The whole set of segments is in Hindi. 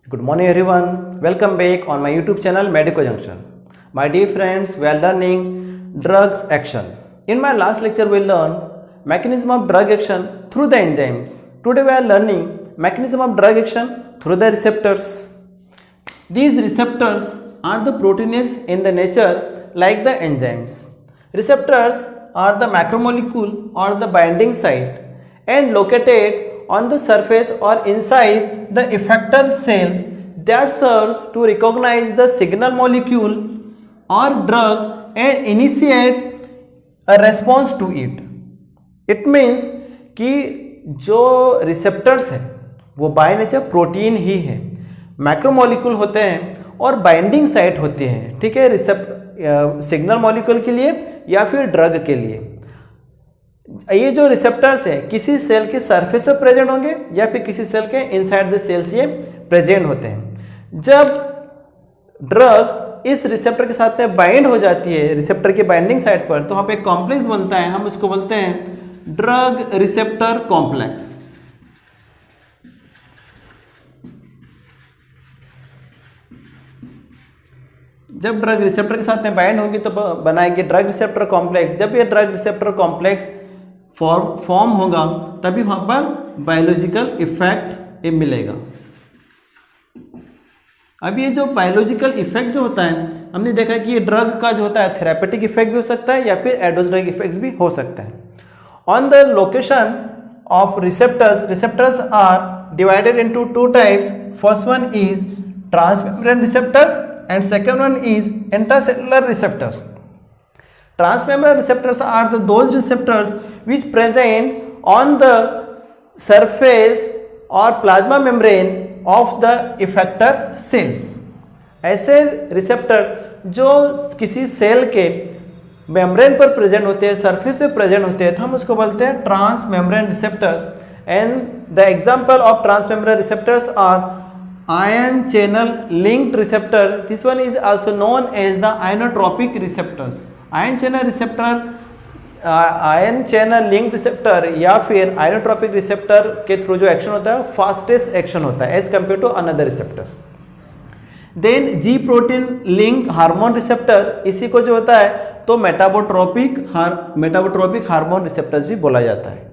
Good morning everyone. Welcome back on my YouTube channel Medico Junction. My dear friends, we are learning drugs action. In my last lecture we learned mechanism of drug action through the enzymes. Today we are learning mechanism of drug action through the receptors. These receptors are the proteins in the nature like the enzymes. Receptors are the macromolecule or the binding site and located on the surface or inside the effector cells that serves to recognize the signal molecule or drug and initiate a response to it. It means कि जो रिसेप्टर्स हैं वो बाय नेचर प्रोटीन ही है, मैक्रोमोलिक्यूल होते हैं और बाइंडिंग साइट होती है, ठीक है, सिग्नल मॉलिक्यूल के लिए या फिर ड्रग के लिए। ये जो रिसेप्टर्स है किसी सेल के सरफेस पर प्रेजेंट होंगे या फिर किसी सेल के इनसाइड द सेल्स ये प्रेजेंट होते हैं। जब ड्रग इस रिसेप्टर के साथ में बाइंड हो जाती है रिसेप्टर के बाइंडिंग साइट पर, तो वहाँ पे एक कॉम्प्लेक्स बनता है, हम उसको बोलते हैं ड्रग रिसेप्टर कॉम्प्लेक्स। जब ड्रग रिसेप्टर के साथ में बाइंड होंगी तो बनाएंगे ड्रग रिसेप्टर कॉम्प्लेक्स। जब ये ड्रग रिसेप्टर कॉम्प्लेक्स फॉर्म होगा तभी वहां पर बायोलॉजिकल इफेक्ट मिलेगा। अब ये जो बायोलॉजिकल इफेक्ट जो होता है, हमने देखा कि ये ड्रग का जो होता है थेरापेटिक इफेक्ट भी हो सकता है या फिर एडवर्स ड्रग इफेक्ट्स भी हो सकता है। On the location of receptors are divided into two types. First one is transmembrane receptors and second one is intracellular receptors. Transmembrane receptors are those receptors which present on the surface or plasma membrane of the effector cells. ऐसे रिसेप्टर जो किसी सेल के मेम्ब्रेन पर प्रेजेंट होते हैं, सरफेस पे प्रेजेंट होते हैं, तो हम उसको बोलते हैं transmembrane receptors. And the example of transmembrane receptors are ion channel linked receptor. This one is also known as the ionotropic receptors. ion channel linked receptor या फिर ionotropic receptor के थ्रू जो एक्शन होता है फास्टेस्ट एक्शन होता है as compare to another receptors. Then G protein link hormone receptor, इसी को जो होता है तो मेटाबोट्रोपिक हार्मोन रिसेप्टर्स भी बोला जाता है।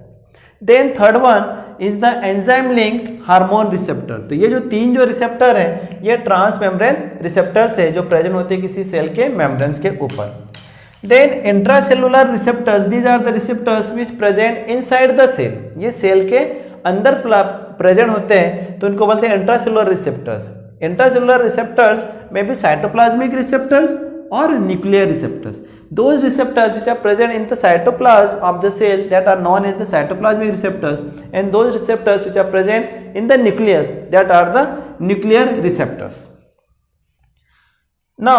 Then third one is the enzyme linked hormone receptor. तो ये जो तीन जो रिसेप्टर है ये ट्रांसमेम्ब्रेन रिसेप्टर्स है जो प्रेजेंट होते हैं किसी सेल के मेम्ब्रेन्स के ऊपर। Then intracellular receptors, these are the receptors which present inside the cell. ये सेल के अंदर प्रेजेंट होते हैं तो इनको बोलते हैं इंट्रासेलुलर रिसेप्टर्स। इंट्रासेलुलर रिसेप्टर्स में भी cytoplasmic receptors or nuclear receptors. Those receptors which are present in the cytoplasm of the cell that are known as the cytoplasmic receptors, and those receptors which are present in the nucleus that are the nuclear receptors. Now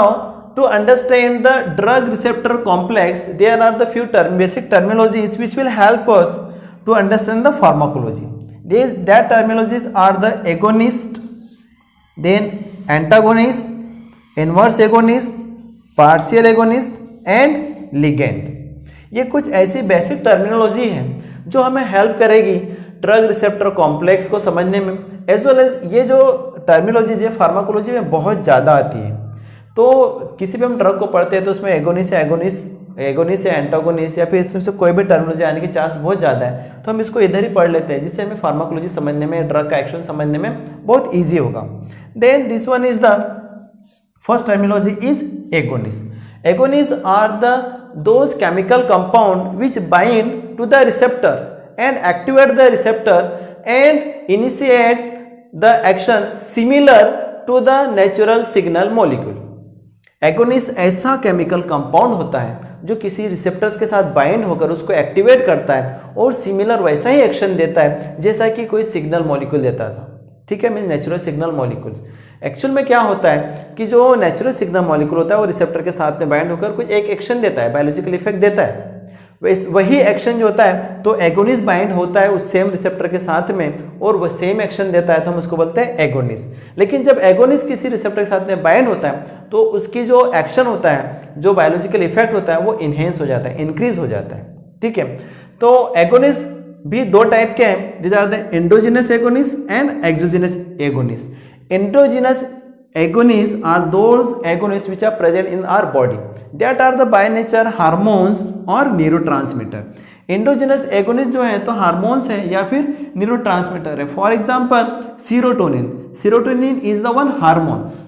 to understand the drug receptor complex, there are the few basic terminologies which will help us to understand the pharmacology. That terminologies are the agonist, then antagonist, inverse agonist, partial agonist and ligand. ये कुछ ऐसी बेसिक टर्मिनोलॉजी है जो हमें हेल्प करेगी ड्रग रिसेप्टर कॉम्प्लेक्स को समझने में, एज वेल एज ये जो टर्मिनोलॉजी है फार्माकोलॉजी में बहुत ज़्यादा आती है। तो किसी भी हम ड्रग को पढ़ते हैं तो उसमें एगोनिस्ट या एंटागोनिस्ट या फिर इसमें से कोई भी टर्मिनोलॉजी आने की चांस बहुत ज़्यादा है, तो हम इसको इधर ही पढ़ लेते हैं जिससे हमें फार्माकोलॉजी समझने में, ड्रग का एक्शन समझने में बहुत ईजी होगा। Then this one is the first terminology is agonist. Agonists are those chemical compound which bind to the receptor and activate the receptor and initiate the action similar to the natural signal molecule. Agonist ऐसा chemical compound होता है जो किसी रिसेप्टर्स के साथ बाइंड होकर उसको एक्टिवेट करता है और सिमिलर वैसा ही एक्शन देता है जैसा कि कोई सिग्नल मॉलिक्यूल देता था, ठीक है, mean natural signal molecules. Actual में क्या होता है कि जो नेचुरल सिग्नल मॉलिक्यूल होता है वो रिसेप्टर के साथ में बाइंड होकर कुछ एक एक्शन देता है, बायोलॉजिकल इफेक्ट देता है। वही एक्शन जो होता है तो एगोनिस्ट बाइंड होता है उस सेम रिसेप्टर के साथ में और वह सेम एक्शन देता है तो हम उसको बोलते हैं एगोनिस्ट। लेकिन जब एगोनिस्ट किसी रिसेप्टर के साथ में बाइंड होता है तो उसकी जो एक्शन होता है, जो बायोलॉजिकल इफेक्ट होता है वो इनहेंस हो जाता है, इंक्रीज हो जाता है, ठीक है। तो एगोनिस्ट भी दो टाइप के हैं, these are the endogenous agonist and exogenous agonist. endogenous agonists are those agonists which are present in our body that are the by nature hormones or neurotransmitter. Endogenous agonist जो है तो हार्मोन्स है या फिर न्यूरोट्रांसमीटर है. For example serotonin. Serotonin is the one hormones,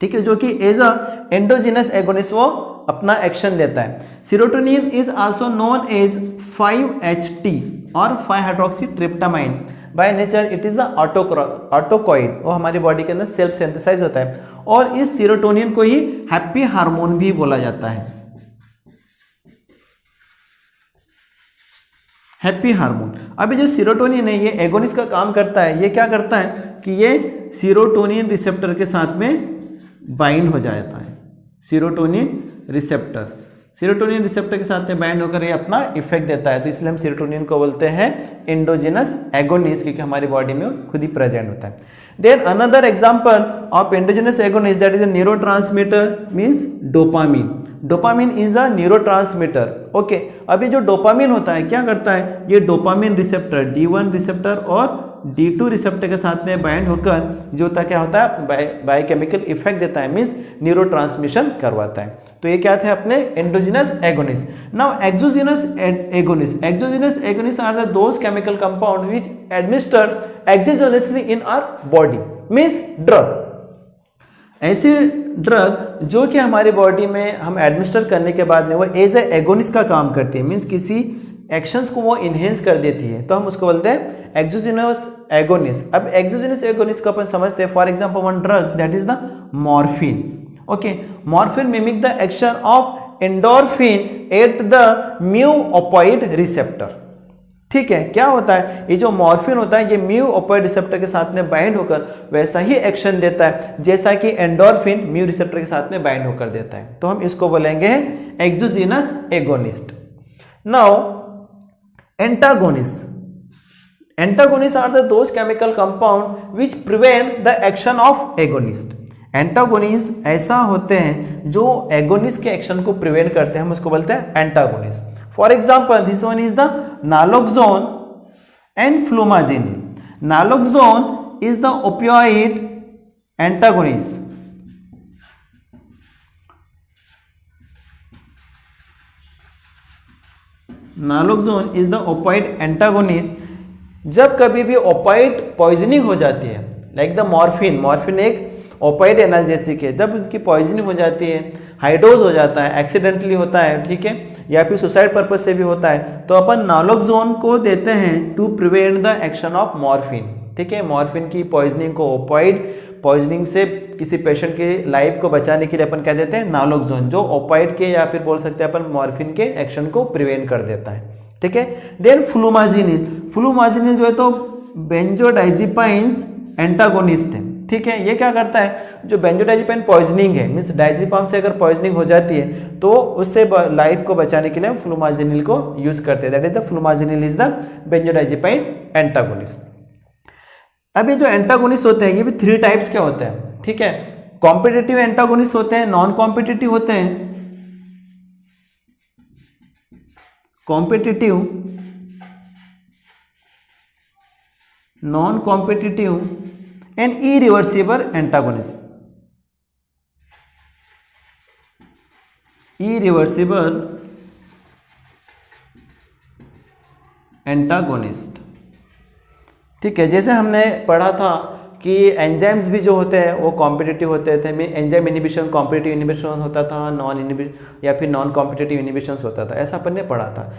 ठीक है, जो कि एज अ एंडोजेनस एगोनिस्ट वो अपना एक्शन देता है. Serotonin is also known as 5-HT और 5-हाइड्रोक्सीट्रिप्टामाइन. By nature it is the autacoid, वो हमारी बॉडी के अंदर सेल्फ सिंथेसाइज होता है और इस सीरोटोनिन को ही हैप्पी हार्मोन भी बोला जाता है. Happy hormone. अभी जो सीरोटोनिन है ये एगोनिस्ट का काम करता है. ये क्या करता है कि ये सीरोटोनिन रिसेप्टर के साथ में बाइंड हो जाता है. सीरोटोनिन रिसेप्टर के साथ में बाइंड होकर ये अपना इफेक्ट देता है. तो इसलिए हम सीरोटोनिन को बोलते हैं एंडोजेनस एगोनिस्ट, क्योंकि हमारी बॉडी में खुद ही प्रेजेंट होता है. Then another example of endogenous agonist that is a neurotransmitter means dopamine. Dopamine is a neurotransmitter. Okay, अभी जो डोपामिन होता है क्या करता है, ये डोपामिन रिसेप्टर D1 रिसेप्टर और D2 रिसेप्टर के साथ में बाइंड होकर जो होता क्या होता है बायोकेमिकल इफेक्ट देता है, मींस न्यूरोट्रांसमिशन करवाता है. तो ये क्या थे अपने endogenous agonist. Now exogenous agonist. Exogenous agonist are the those chemical compound which administered exogenously in our body, means drug. ऐसे ड्रग जो कि हमारी बॉडी में हम एडमिनिस्टर करने के बाद में वो एज ए एगोनिस्ट का काम करती है, मींस किसी एक्शंस को वो इन्हेंस कर देती है, तो हम उसको बोलते हैं एक्सोजेनस एगोनिस्ट. अब एक्सोजेनस एगोनिस्ट को अपन समझते हैं. For example one drug that is the morphine. Okay, morphine mimic the action of endorphin at the mu opioid receptor. ठीक है, क्या होता है, ये जो मॉर्फिन होता है ये म्यू ऑपोइड रिसेप्टर के साथ में बाइंड होकर वैसा ही एक्शन देता है जैसा कि एंडोर्फिन म्यू रिसेप्टर के साथ में बाइंड होकर देता है. तो हम इसको बोलेंगे exogenous agonist. Now antagonist. Antagonist are the those chemical compound which prevent the action of agonist. Antagonist ऐसा होते हैं जो एगोनिस्ट के एक्शन को प्रिवेंट करते हैं, हम उसको बोलते हैं antagonist. For example, this one is the naloxone and flumazenil. Naloxone is the opioid antagonist. Naloxone is the opioid antagonist. जब कभी भी ओपाइड पॉइजनिंग हो जाती है, लाइक द मॉर्फिन एक ओपाइड एनाल्जेसिक है, जब उसकी पॉइजनिंग हो जाती है, हाइडोज हो जाता है, एक्सीडेंटली होता है, ठीक है, या फिर सुसाइड पर्पज से भी होता है, तो अपन नालोक्सोन को देते हैं to prevent the action of morphine. ठीक है, मॉर्फिन की पॉइजनिंग को, ओपाइड पॉइजनिंग से किसी पेशेंट के लाइफ को बचाने के लिए अपन कह देते हैं नालोक्सोन, जो ओपाइड के या फिर बोल सकते हैं अपन मॉर्फिन के एक्शन को प्रिवेंट कर देता है. ठीक है. देन फ्लूमाजिनिल जो है तो बेंजोडाइजिपाइन्स एंटागोनिस्ट है. ठीक है, ये क्या करता है, जो बेंजोडाइजिपाइन पॉइजनिंग है, मींस डाइजिपाम से अगर पॉइजनिंग हो जाती है तो उससे लाइफ को बचाने के लिए हम फ्लूमाजिनिल को यूज करते हैं. That is the flumazenil is the benzodiazepine antagonist. अब ये जो एंटागोनिस्ट होते हैं ये भी 3 टाइप्स के होते हैं. ठीक है, कॉम्पिटिटिव एंटागोनिस्ट होते हैं, नॉन कॉम्पिटिटिव होते हैं. Competitive, non competitive and irreversible antagonist. Irreversible antagonist. ठीक है, जैसे हमने पढ़ा था कि एंजाइम्स भी जो होते हैं वो कॉम्पिटिटिव होते थे. एंजाइम इनिबिशन कॉम्पिटिटिव इनिबिशन होता था, नॉन इनिबिशन या फिर नॉन कॉम्पिटिटिव इनिबिशन होता था, ऐसा अपन ने पढ़ा था.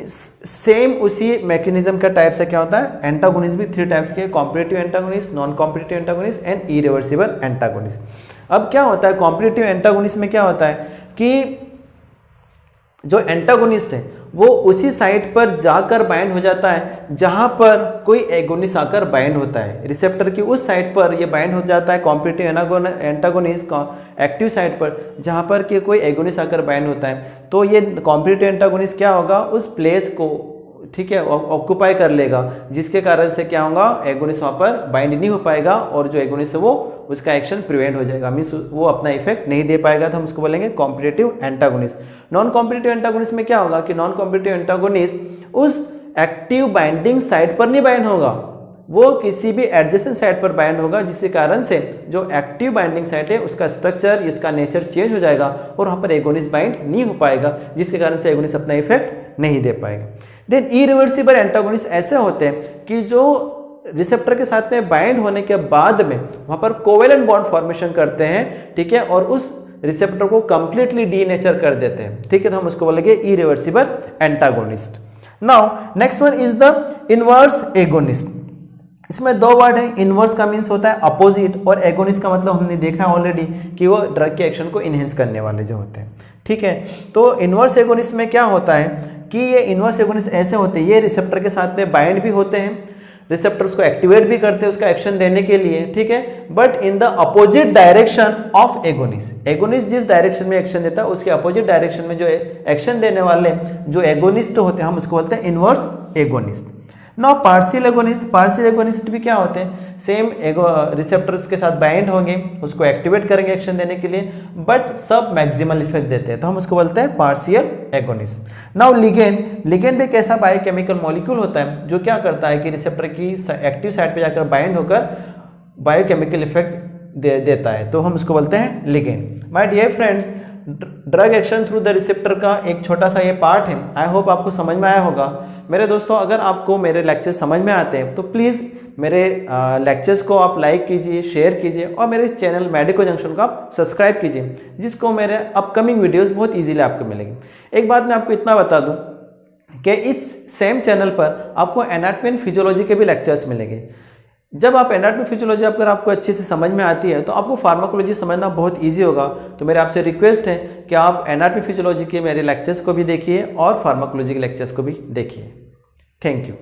सेम उसी मैकेनिज्म का टाइप से क्या होता है, एंटागोनिस्ट भी 3 टाइप्स के, competitive antagonist, non competitive antagonist and irreversible antagonist. अब क्या होता है कॉम्पिटिटिव एंटागोनिस्ट में, क्या होता है कि जो एंटागोनिस्ट है वो उसी साइट पर जाकर बाइंड हो जाता है जहां पर कोई एगोनिस्ट आकर बाइंड होता है. रिसेप्टर की उस साइट पर ये बाइंड हो जाता है कॉम्पिटिटिव एंटागोनिस्ट एक्टिव साइट पर जहां पर कि कोई एगोनिस्ट आकर बाइंड होता है. तो ये कॉम्पिटिटिव एंटागोनिस्ट क्या होगा, उस प्लेस को, ठीक है, ऑक्यूपाई कर लेगा, जिसके कारण से क्या होगा, एगोनिस्ट वहाँ पर बाइंड नहीं हो पाएगा और जो एगोनिस्ट है वो उसका एक्शन प्रिवेंट हो जाएगा, मीन्स वो अपना इफेक्ट नहीं दे पाएगा. तो हम उसको बोलेंगे competitive antagonist. Non competitive antagonist में क्या होगा कि नॉन कॉम्पिटिटिव एंटागोनिस्ट उस एक्टिव बाइंडिंग साइट पर नहीं बाइंड होगा, वो किसी भी एडजेसेंट साइट पर बाइंड होगा, जिसके कारण से जो एक्टिव बाइंडिंग साइट है उसका स्ट्रक्चर, इसका नेचर चेंज हो जाएगा और वहाँ पर एगोनिस्ट बाइंड नहीं हो पाएगा, जिसके कारण से एगोनिस्ट अपना इफेक्ट नहीं दे पाएगा। देन इरिवर्सिबल एंटागोनिस्ट ऐसे होते हैं कि जो रिसेप्टर के साथ में बाइंड होने के बाद में वहाँ पर कोवेलेंट बॉन्ड फॉर्मेशन करते हैं, ठीक है, और उस रिसेप्टर को कंप्लीटली डीनेचर कर देते हैं, ठीक है, तो हम उसको बोलेंगे irreversible antagonist. Now next one is the inverse agonist. इसमें दो वर्ड है, इनवर्स का मीन्स होता है अपोजिट और एगोनिस्ट का मतलब हमने देखा है ऑलरेडी कि वो ड्रग के एक्शन को इनहेंस करने वाले जो होते हैं, ठीक है। तो इनवर्स एगोनिस्ट में क्या होता है कि ये इनवर्स एगोनिस्ट ऐसे होते हैं, ये रिसेप्टर के साथ में बाइंड भी होते हैं, रिसेप्टर उसको एक्टिवेट भी करते हैं उसका एक्शन देने के लिए, ठीक है, but in the opposite direction of agonist. Agonist जिस डायरेक्शन में एक्शन देता है उसके अपोजिट डायरेक्शन में जो एक्शन देने वाले जो एगोनिस्ट होते हैं हम उसको बोलते हैं inverse agonist. Now partial agonist, partial agonist भी क्या होते हैं, सेम रिसेप्टर्स के साथ बाइंड होंगे, उसको एक्टिवेट करेंगे एक्शन देने के लिए, बट सब मैक्सिमल इफेक्ट देते हैं, तो हम उसको बोलते हैं partial agonist. Now ligand, ligand भी एक ऐसा बायोकेमिकल मॉलिक्यूल होता है जो क्या करता है कि रिसेप्टर की एक्टिव साइट पे जाकर बाइंड होकर बायोकेमिकल इफेक्ट देता है, तो हम उसको बोलते हैं ligand. My dear friends, drug action through the receptor का एक छोटा सा ये पार्ट है, आई होप आपको समझ में आया होगा। मेरे दोस्तों, अगर आपको मेरे लेक्चर समझ में आते हैं तो प्लीज़ मेरे लेक्चर्स को आप लाइक कीजिए, शेयर कीजिए और मेरे इस चैनल मेडिको जंक्शन को आप सब्सक्राइब कीजिए, जिसको मेरे अपकमिंग वीडियोस बहुत इजीली आपको मिलेंगी। एक बात मैं आपको इतना बता दूं कि इस सेम चैनल पर आपको एनाटॉमी एंड फिजियोलॉजी के भी लेक्चर्स मिलेंगे। जब आप एनाटॉमी फिजियोलॉजी अगर आपको अच्छे से समझ में आती है तो आपको फार्माकोलॉजी समझना बहुत इजी होगा। तो मेरे आपसे रिक्वेस्ट है कि आप एनाटॉमी फिजियोलॉजी के मेरे लेक्चर्स को भी देखिए और फार्माकोलॉजी के लेक्चर्स को भी देखिए। Thank you.